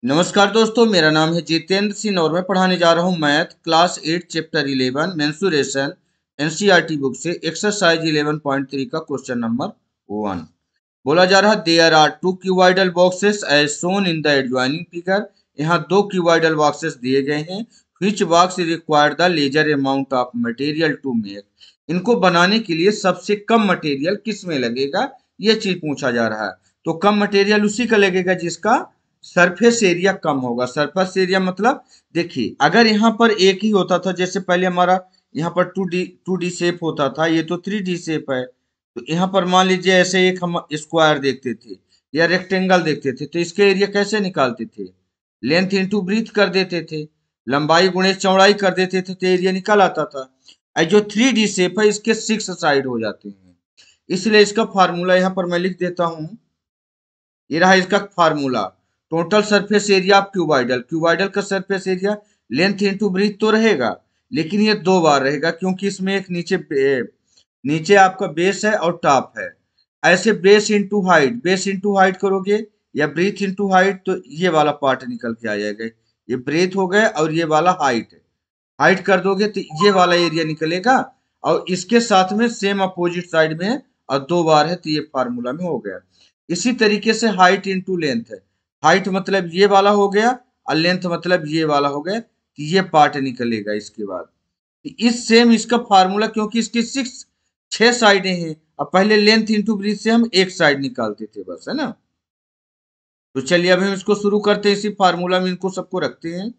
नमस्कार दोस्तों, मेरा नाम है जितेंद्र सिंह और मैं पढ़ाने जा रहा हूँ math class 8 chapter 11 mensuration NCERT book से एक्सरसाइज 11.3 का क्वेश्चन नंबर 1। बोला जा रहा है there are two cuboidal boxes as shown in the adjoining figure. यहाँ दो क्यूबॉइडल बॉक्सेस दिए गए हैं। Which box require the lesser amount of material to make. इनको बनाने के लिए सबसे कम मटेरियल किस में लगेगा, ये चीज पूछा जा रहा है। तो कम मटेरियल उसी का लगेगा जिसका सरफेस एरिया कम होगा। सरफेस एरिया मतलब देखिए, अगर यहाँ पर एक ही होता था, जैसे पहले हमारा यहाँ पर टू डी शेप होता था, ये तो 3D शेप है। तो यहाँ पर मान लीजिए ऐसे एक हम स्क्वायर देखते थे या रेक्टेंगल देखते थे, तो इसके एरिया कैसे निकालते थे? लेंथ इंटू ब्रीथ कर देते थे, लंबाई गुणे चौड़ाई कर देते थे, तो एरिया निकल आता था। और जो 3D शेप है इसके 6 साइड हो जाते हैं, इसलिए इसका फार्मूला यहाँ पर मैं लिख देता हूँ। ये रहा इसका formula. Total surface area of cuboidal, cuboidal का surface area length into breadth तो रहेगा, लेकिन ये दो बार रहेगा क्योंकि इसमें एक नीचे आपका बेस है और टॉप है। ऐसे बेस इंटू हाइट करोगे या ब्रीथ इंटू हाइट, तो ये वाला पार्ट निकल के आ जाएगा। ये ब्रेथ हो गया और ये वाला हाइट है। हाइट कर दोगे तो ये वाला एरिया निकलेगा, और इसके साथ में सेम अपोजिट साइड में और दो बार है, तो ये फार्मूला में हो गया। इसी तरीके से हाइट इंटू लेंथ है। हाइट मतलब ये वाला हो गया और लेंथ मतलब ये वाला हो गया, तो ये पार्ट निकलेगा इसके बाद। इस सेम इसका फार्मूला, क्योंकि इसकी 6 साइडें हैं, अब पहले लेंथ इंटू ब्रीथ से हम एक साइड निकालते थे बस, है ना। तो चलिए अब हम इसको शुरू करते हैं, इसी फार्मूला में इनको सबको रखते हैं।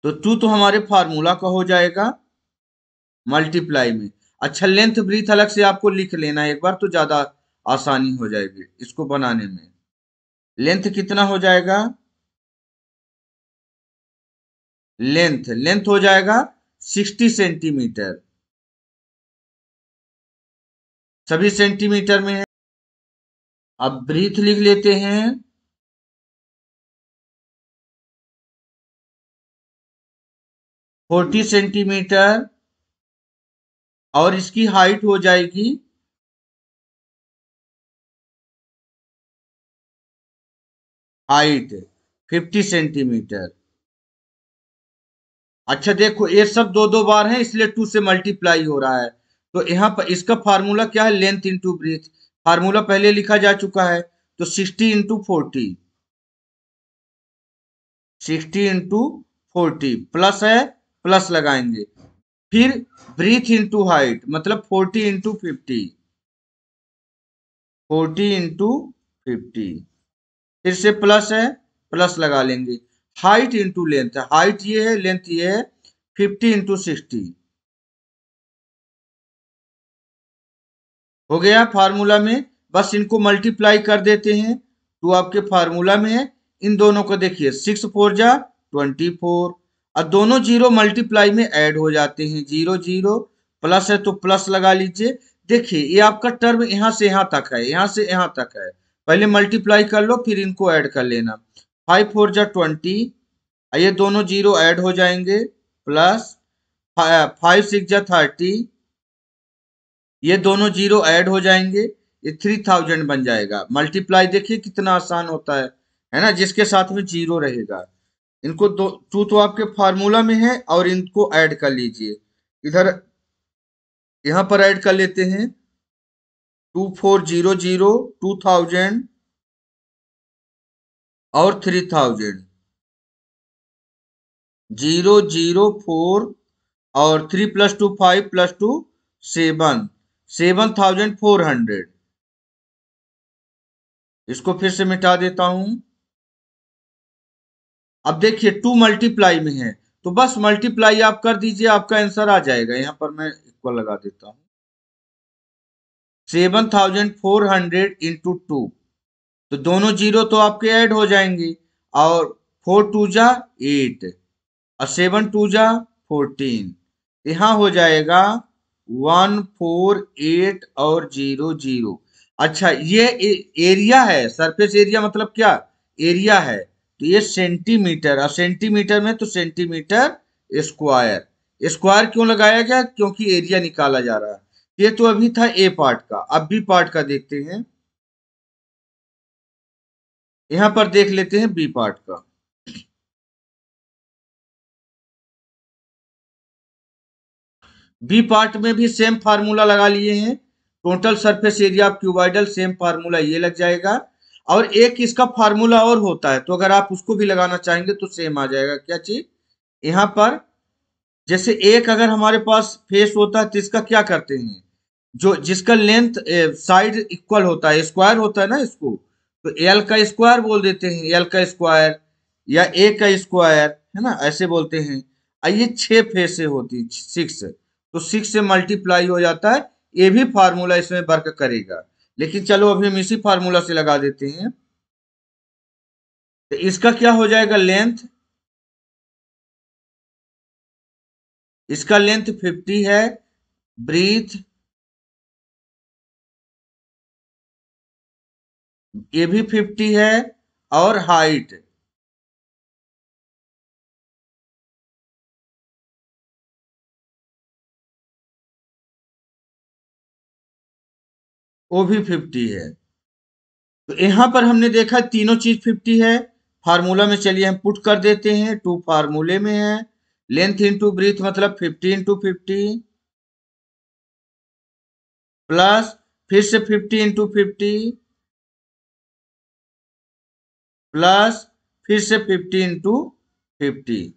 तो 2 तो हमारे फार्मूला का हो जाएगा मल्टीप्लाई में। अच्छा, लेंथ ब्रीथ अलग से आपको लिख लेना है एक बार, तो ज्यादा आसानी हो जाएगी इसको बनाने में। लेंथ कितना हो जाएगा? लेंथ हो जाएगा 60 सेंटीमीटर, सभी सेंटीमीटर में है। अब ब्रीथ लिख लेते हैं 40 सेंटीमीटर, और इसकी हाइट हो जाएगी 50 सेंटीमीटर। अच्छा देखो, ये सब दो दो बार है, इसलिए 2 से मल्टीप्लाई हो रहा है। तो यहाँ पर इसका फार्मूला क्या है? Length into breathe. फार्मूला पहले लिखा जा चुका है, तो 60 इंटू 40, 60 इंटू 40 प्लस है, प्लस लगाएंगे। फिर ब्रीथ इंटू हाइट मतलब 40 इंटू 50, 40 इंटू 50, फिर से प्लस है, प्लस लगा लेंगे। हाइट इंटू लेंथ, हाइट ये है, लेंथ ये है, 50 इंटू 60 हो गया फार्मूला में। बस इनको मल्टीप्लाई कर देते हैं, तो आपके फार्मूला में है। इन दोनों को देखिए, 6 4 जा 24, और दोनों जीरो मल्टीप्लाई में ऐड हो जाते हैं। जीरो जीरो प्लस है तो प्लस लगा लीजिए। देखिए ये आपका टर्म यहाँ से यहाँ तक है, यहाँ से यहाँ तक है। पहले मल्टीप्लाई कर लो, फिर इनको ऐड कर लेना। 5 4 जा 20, ये दोनों जीरो ऐड हो जाएंगे, प्लस 5 6 जा 30, ये दोनों जीरो ऐड हो जाएंगे, ये 3000 बन जाएगा। मल्टीप्लाई देखिए कितना आसान होता है ना, जिसके साथ में जीरो रहेगा। इनको दो, टू तो आपके फार्मूला में है, और इनको ऐड कर लीजिए इधर, यहां पर ऐड कर लेते हैं। 2400, 2000 और 3000, 004 और 3 + 2 5 + 2 7, 7400। इसको फिर से मिटा देता हूं। अब देखिए 2 मल्टीप्लाई में है, तो बस मल्टीप्लाई आप कर दीजिए, आपका आंसर आ जाएगा। यहां पर मैं इक्वल लगा देता हूं। 7400 इंटू 2, तो दोनों जीरो तो आपके ऐड हो जाएंगे, और 4 2 जा 8 और 7 2 जा 14, यहाँ हो जाएगा 148 और 00। अच्छा, ये एरिया है, सरफेस एरिया मतलब क्या? एरिया है। तो ये सेंटीमीटर, और सेंटीमीटर में तो सेंटीमीटर स्क्वायर। स्क्वायर क्यों लगाया गया? क्योंकि एरिया निकाला जा रहा है। ये तो अभी था ए पार्ट का, अब बी पार्ट का देखते हैं। यहां पर देख लेते हैं बी पार्ट का। बी पार्ट में भी सेम फार्मूला लगा लिए हैं, total surface area of cuboidal, same formula ये लग जाएगा। और एक इसका फार्मूला और होता है, तो अगर आप उसको भी लगाना चाहेंगे तो सेम आ जाएगा। क्या चीज, यहाँ पर जैसे एक अगर हमारे पास फेस होता है तो इसका क्या करते हैं, जो जिसका लेंथ साइड इक्वल होता है, स्क्वायर होता है ना इसको, तो एल का स्क्वायर बोल देते हैं, एल का स्क्वायर या ए का स्क्वायर, है ना, ऐसे बोलते हैं। ये 6 फेस से होती, 6, तो 6 से मल्टीप्लाई हो जाता है। ये भी फार्मूला इसमें वर्क करेगा, लेकिन चलो अभी हम इसी फार्मूला से लगा देते हैं। तो इसका क्या हो जाएगा, लेंथ, इसका लेंथ 50 है, ब्रीथ ये भी 50 है, और हाइट वो भी 50 है। तो यहां पर हमने देखा तीनों चीज 50 है। फार्मूला में चलिए हम पुट कर देते हैं, टू फार्मूले में है, लेंथ इंटू ब्रीथ मतलब 50 इंटू 50 प्लस फिर से 50 इंटू 50 प्लस फिर से 50 इंटू 50,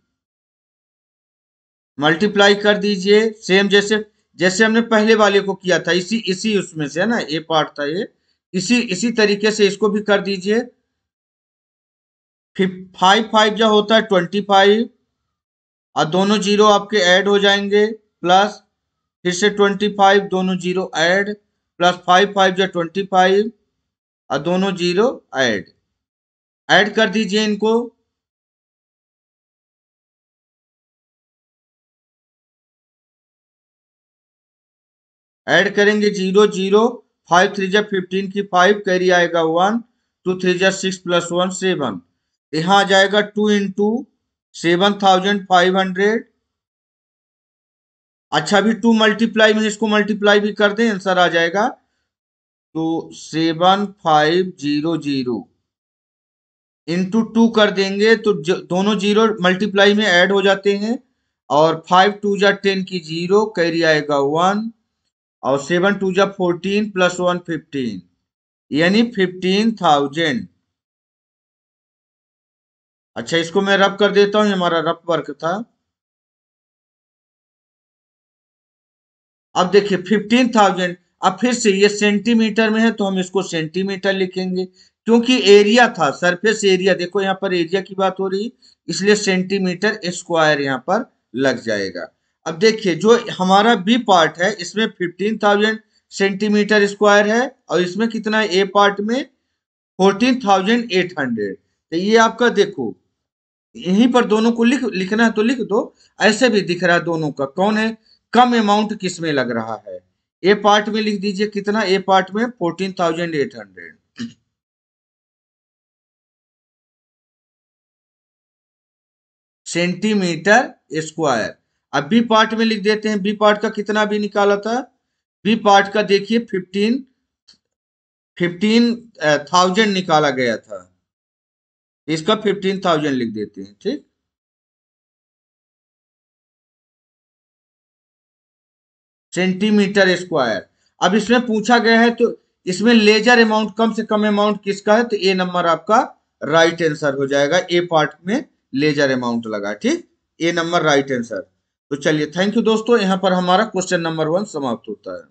मल्टीप्लाई कर दीजिए, सेम जैसे जैसे हमने पहले वाले को किया था, इसी इसी उसमें से है ना, ये पार्ट था ये, इसी इसी तरीके से इसको भी कर दीजिए। 5 5 जो होता है 25, और दोनों जीरो आपके ऐड हो जाएंगे, प्लस फिर से 25, दोनों जीरो ऐड, प्लस 5 5 जो 25, और दोनों जीरो ऐड कर दीजिए इनको। ऐड करेंगे 0 0, 5 3 जा 15 की 5 कैरी आएगा 1, 2 3 जा 6 प्लस 1 7, यहाँ आ जाएगा 2 इंटू 7500। अच्छा भी 2 मल्टीप्लाई में इसको मल्टीप्लाई भी कर दें, आंसर आ जाएगा। तो 7500 इंटू 2 कर देंगे तो दोनों जीरो मल्टीप्लाई में ऐड हो जाते हैं, और 5 2 जा 10 की 0 कैरी आएगा 1, और 7 2 जा 14 प्लस 1 15, यानी 15,000। अच्छा इसको मैं रब कर देता हूँ, हमारा रफ वर्क था। अब देखिए 15,000, अब फिर से ये सेंटीमीटर में है तो हम इसको सेंटीमीटर लिखेंगे, क्योंकि एरिया था, सरफेस एरिया, देखो यहाँ पर एरिया की बात हो रही, इसलिए सेंटीमीटर स्क्वायर यहाँ पर लग जाएगा। अब देखिए जो हमारा बी पार्ट है इसमें 15,000 सेंटीमीटर स्क्वायर है, और इसमें कितना है, ए पार्ट में 14,800। तो ये आपका देखो, यहीं पर दोनों को लिखना है तो लिख दो, ऐसे भी दिख रहा है दोनों का कौन है, कम अमाउंट किस में लग रहा है। ए पार्ट में लिख दीजिए कितना, ए पार्ट में 14,800 सेंटीमीटर स्क्वायर। अब बी पार्ट में लिख देते हैं, बी पार्ट का कितना भी निकाला था, बी पार्ट का देखिए 15,000 निकाला गया था, इसका 15,000 लिख देते हैं, ठीक। Centimetre square. अब इसमें पूछा गया है तो इसमें लेजर अमाउंट, कम से कम अमाउंट किसका है, तो ए नंबर आपका राइट आंसर हो जाएगा, ए पार्ट में लेजर अमाउंट लगा, ठीक, ए नंबर राइट आंसर। तो चलिए थैंक यू दोस्तों, यहाँ पर हमारा क्वेश्चन नंबर 1 समाप्त होता है।